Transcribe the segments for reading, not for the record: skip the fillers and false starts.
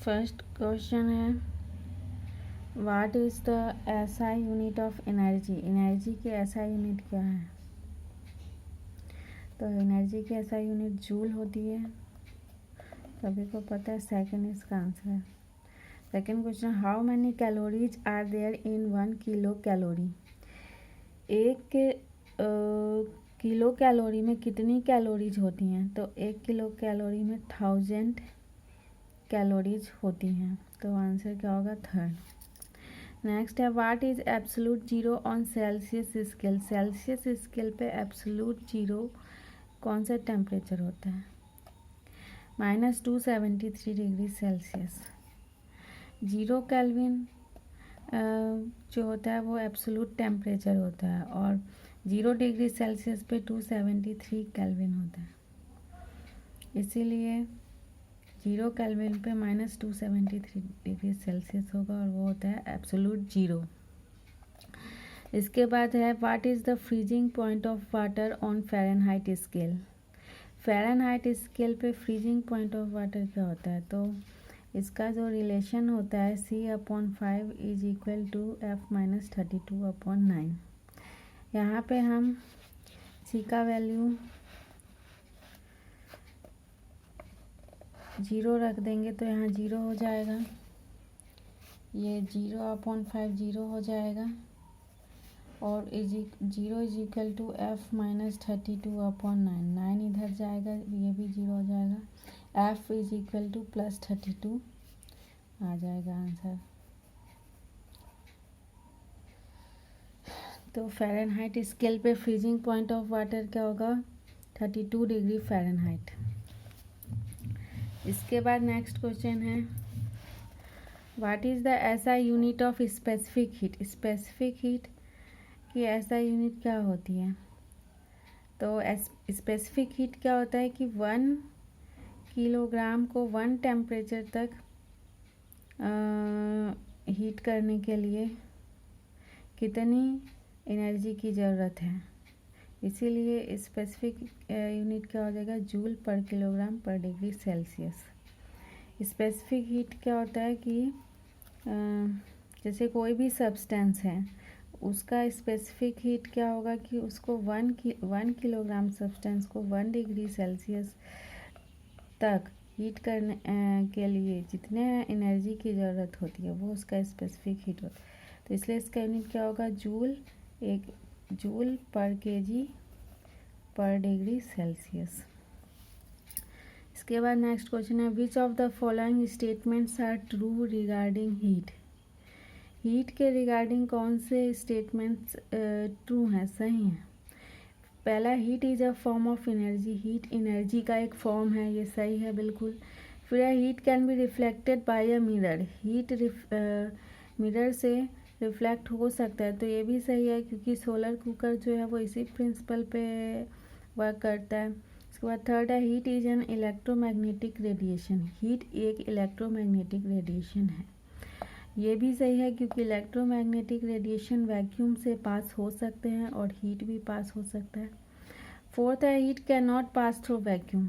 First question है what is the SI unit of energy. Energy की SI unit क्या है? तो एनर्जी की एसआई यूनिट जूल होती है, सभी को पता है। सेकंड इसका आंसर है। Second question, how many calories are there in 1 kilo calorie. एक किलो कैलोरी में कितनी कैलोरीज होती हैं? तो 1 किलो कैलोरी में 1000 कैलोरीज होती हैं। तो आंसर क्या होगा? थर्ड। नेक्स्ट है what is absolute zero on Celsius scale. Celsius scale पे एब्सोल्यूट जीरो कौन सा टेम्परेचर होता है? -273 डिग्री सेल्सियस। जीरो केल्विन जो होता है वो एब्सोल्यूट टेम्परेचर होता है और 0 डिग्री सेल्सियस पे 273 केल्विन होता है, इसीलिए 0 केल्विन पे -273 डिग्री सेल्सियस होगा और वो होता है एब्सोल्यूट जीरो। इसके बाद है what is the freezing point of water on Fahrenheit scale. Fahrenheit scale पे फ्रीजिंग पॉइंट ऑफ वाटर क्या होता है? तो इसका जो रिलेशन होता है C/5 is equal to F-32/9। यहाँ पे हम C का वैल्यू 0 रख देंगे तो यहाँ 0 हो जाएगा, ये 0/5 0 हो जाएगा और 0 इज इक्वल टू F-32/9। 9 इधर जाएगा, ये भी 0 हो जाएगा। F इज इक्वल टू +32 आ जाएगा आंसर। तो फ़ारेनहाइट स्केल पे फ्रीजिंग पॉइंट ऑफ वाटर क्या होगा? 32 डिग्री फ़ारेनहाइट। इसके बाद नेक्स्ट क्वेश्चन है what is the SI unit of specific heat. Specific heat की एसआई यूनिट क्या होती है? तो स्पेसिफिक हीट क्या होता है कि 1 किलोग्राम को 1 टेम्परेचर तक हीट करने के लिए कितनी एनर्जी की ज़रूरत है, इसीलिए स्पेसिफिक यूनिट क्या हो जाएगा? जूल पर किलोग्राम पर डिग्री सेल्सियस। स्पेसिफिक हीट क्या होता है कि जैसे कोई भी सब्सटेंस है उसका स्पेसिफिक हीट क्या होगा कि उसको 1 किलोग्राम सब्सटेंस को 1 डिग्री सेल्सियस तक हीट करने के लिए जितने एनर्जी की ज़रूरत होती है वो उसका स्पेसिफिक हीट होता है। तो इसलिए इसका यूनिट क्या होगा? जूल पर केजी पर डिग्री सेल्सियस। इसके बाद नेक्स्ट क्वेश्चन है which of the following statements are true regarding heat. Heat के रिगार्डिंग कौन से स्टेटमेंट्स ट्रू हैं, सही हैं? पहला, heat is a form of energy. Heat energy का एक फॉर्म है, ये सही है बिल्कुल। फिर है heat can be reflected by a mirror. Heat mirror से रिफ्लेक्ट हो सकता है, तो ये भी सही है क्योंकि सोलर कुकर जो है वो इसी प्रिंसिपल पे वर्क करता है। इसके बाद थर्ड है heat is an electromagnetic radiation. Heat एक इलेक्ट्रोमैग्नेटिक रेडिएशन है, ये भी सही है क्योंकि इलेक्ट्रोमैग्नेटिक रेडिएशन वैक्यूम से पास हो सकते हैं और हीट भी पास हो सकता है। फोर्थ है heat can not pass through vacuum.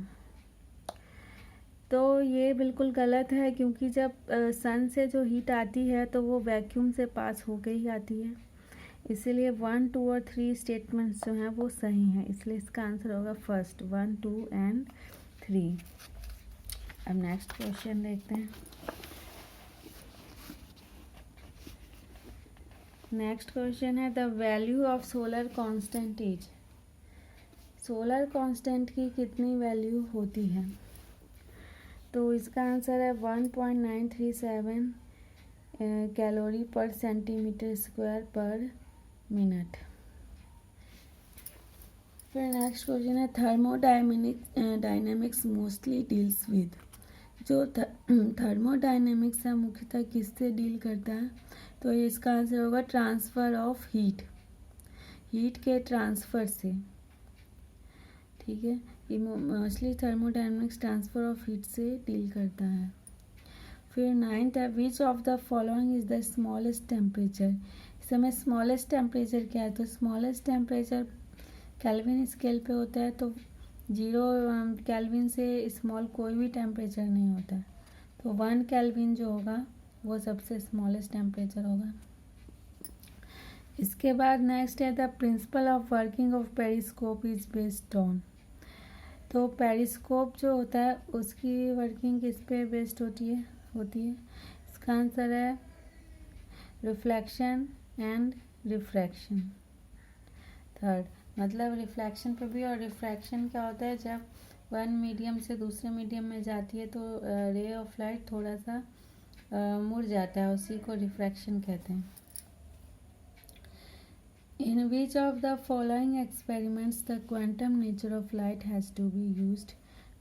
तो ये बिल्कुल गलत है क्योंकि जब सन से जो हीट आती है तो वो वैक्यूम से पास होके ही आती है, इसीलिए 1, 2 और 3 स्टेटमेंट्स जो हैं वो सही हैं, इसलिए इसका आंसर होगा फर्स्ट 1, 2 एंड 3। अब नेक्स्ट क्वेश्चन देखते हैं। नेक्स्ट क्वेश्चन है the value of solar constant is. Solar constant की कितनी वैल्यू होती है? तो इसका आंसर है 1.937 कैलोरी पर सेंटीमीटर स्क्वायर पर मिनट। फिर नेक्स्ट क्वेश्चन है थर्मोडायनेमिक्स मोस्टली डील्स विद। जो थर्मोडायनेमिक्स है मुख्यतः किससे डील करता है? तो इसका आंसर होगा ट्रांसफ़र ऑफ हीट। हीट के ट्रांसफ़र से, ठीक है, ये mostly thermodynamics transfer of heat से डील करता है। फिर 9th है which of the following is the smallest temperature. इस समय स्मॉलेस्ट टेम्परेचर क्या है? तो स्मॉलेस्ट टेम्परेचर केल्विन स्केल पे होता है, तो 0 केल्विन से स्मॉल कोई भी टेम्परेचर नहीं होता है, तो 1 केल्विन जो होगा वो सबसे स्मॉलेस्ट टेम्परेचर होगा। इसके बाद नेक्स्ट है the principle of working of periscope is based on. तो पेरिस्कोप जो होता है उसकी वर्किंग किस पे बेस्ड होती है इसका आंसर है रिफ्लेक्शन एंड रिफ्रैक्शन। थर्ड, मतलब रिफ्लेक्शन पे भी, और रिफ्रैक्शन क्या होता है, जब वन मीडियम से दूसरे मीडियम में जाती है तो रे ऑफ लाइट थोड़ा सा मुड़ जाता है, उसी को रिफ्रैक्शन कहते हैं। In which of the following experiments the quantum nature of light has to be used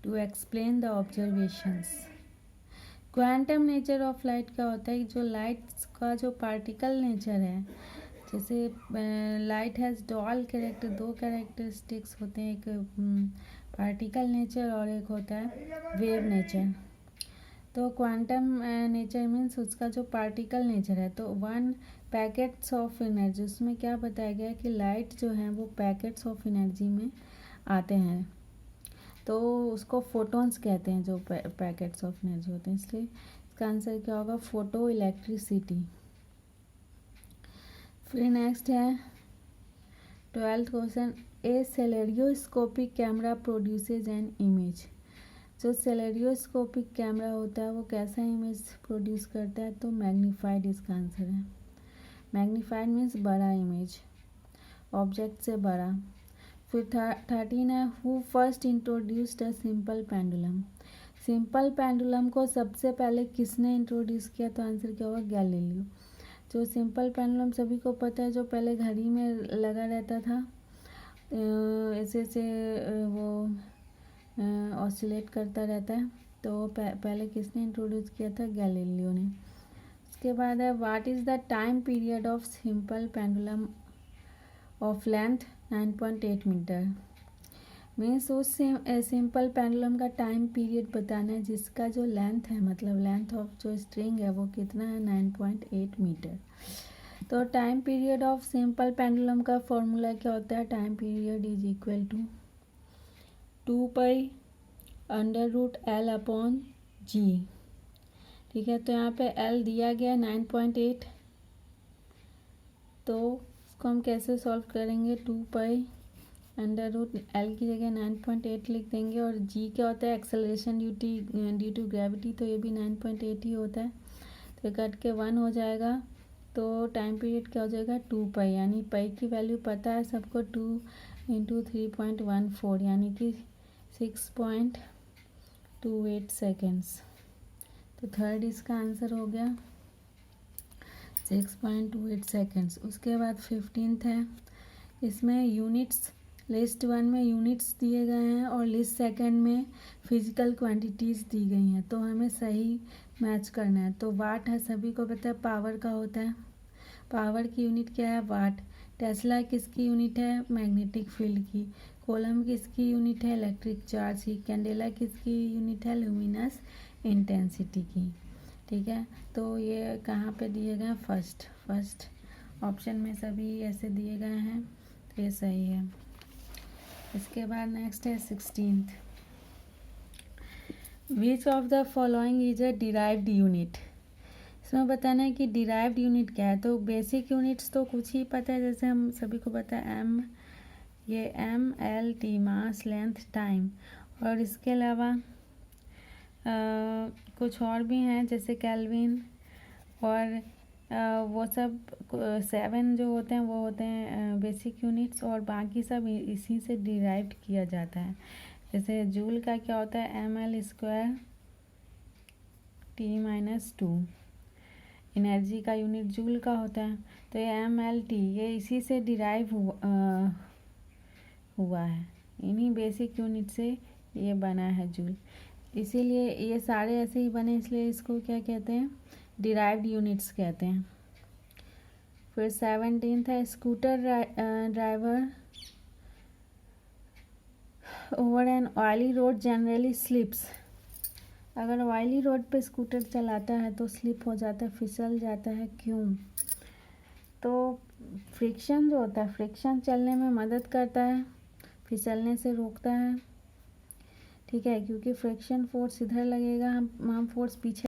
to explain the observations? Quantum nature of light क्या होता है, जो लाइट का जो पार्टिकल नेचर है, जैसे लाइट हैज़ डुअल कैरेक्टर, दो कैरेक्टरिस्टिक्स होते हैं, एक पार्टिकल नेचर और एक होता है वेव नेचर। तो क्वांटम नेचर मीन्स उसका जो पार्टिकल नेचर है, तो 1 पैकेट्स ऑफ एनर्जी, उसमें क्या बताया गया है कि लाइट जो है वो पैकेट्स ऑफ एनर्जी में आते हैं, तो उसको फोटॉन्स कहते हैं जो पैकेट्स ऑफ एनर्जी होते हैं, इसलिए इसका आंसर क्या होगा, फोटो इलेक्ट्रिसिटी। फिर नेक्स्ट है 12th question, a celerioscopic camera produces an image. जो सेलेरियोस्कोपिक कैमरा होता है वो कैसा इमेज प्रोड्यूस करता है, तो मैग्नीफाइड इसका आंसर है। मैग्नीफाइड मीन्स बड़ा इमेज, ऑब्जेक्ट से बड़ा। फिर 13 है who first introduced a simple pendulum. Simple pendulum को सबसे पहले किसने इंट्रोड्यूस किया, तो आंसर क्या होगा, गैलीलियो। जो सिंपल पेंडुलम सभी को पता है, जो पहले घड़ी में लगा रहता था, ऐसे ऐसे वो ऑसिलेट करता रहता है, तो पहले किसने इंट्रोड्यूस किया था, गैलीलियो ने। उसके बाद है what is the time period of simple pendulum of length 9.8 metre. Means उस सिंपल पेंडुलम का टाइम पीरियड बताना है जिसका जो लेंथ है, मतलब लेंथ ऑफ जो स्ट्रिंग है वो कितना है, 9.8 मीटर। तो time period of simple pendulum का फॉर्मूला क्या होता है, time period is equal to 2 √L upon G। ठीक है, तो यहाँ पे L दिया गया 9.8, तो इसको हम कैसे सॉल्व करेंगे, 2 √L की जगह 9.8 लिख देंगे, और G क्या होता है, एक्सेलरेशन ड्यू टू ग्रेविटी, तो ये भी 9.8 ही होता है, तो कट के 1 हो जाएगा, तो टाइम पीरियड क्या हो जाएगा, 2 यानी पाई की वैल्यू पता है सबको, 2 × 3.14 यानी कि 6.28 सेकेंड्स। तो थर्ड इसका आंसर हो गया 6.28 सेकेंड्स। उसके बाद 15th है, इसमें यूनिट्स, लिस्ट 1 में यूनिट्स दिए गए हैं और लिस्ट 2 में फिजिकल क्वांटिटीज़ दी गई हैं, तो हमें सही मैच करना है। तो वाट है, सभी को पता है पावर का होता है, पावर की यूनिट क्या है, वाट। टेस्ला किसकी यूनिट है, मैग्नेटिक फील्ड की। कोलम किसकी यूनिट है, इलेक्ट्रिक चार्ज की। कैंडेला किसकी यूनिट है, ल्यूमिनस इंटेंसिटी की। ठीक है, तो ये कहाँ पे दिए गए हैं, फर्स्ट ऑप्शन में सभी ऐसे दिए गए हैं, तो ये सही है। इसके बाद नेक्स्ट है 16th, which of the following is a derived unit. इसमें बताना है कि डिराइव्ड यूनिट क्या है। तो बेसिक यूनिट्स तो कुछ ही पता है, जैसे हम सभी को पता है ML/T मास लेंथ टाइम, और इसके अलावा कुछ और भी हैं जैसे केल्विन, और वो सब 7 जो होते हैं वो होते हैं बेसिक यूनिट्स, और बाकी सब इसी से डिराइव्ड किया जाता है। जैसे जूल का क्या होता है, mL² T-2, एनर्जी का यूनिट जूल का होता है, तो ये MLT ये इसी से डिराइव हुआ है, इन्हीं बेसिक यूनिट से ये बना है जूल, इसीलिए ये सारे ऐसे ही बने, इसलिए इसको क्या कहते हैं, डिराइव्ड यूनिट्स कहते हैं। फिर 17th है scooter driver over an oily road generally slips. अगर ऑयली रोड पे स्कूटर चलाता है तो स्लिप हो जाता है, फिसल जाता है, क्यों, तो फ्रिक्शन जो होता है, फ्रिक्शन चलने में मदद करता है, फिसलने से रोकता है। ठीक है, क्योंकि फ्रिक्शन फोर्स इधर लगेगा, हम फोर्स पीछे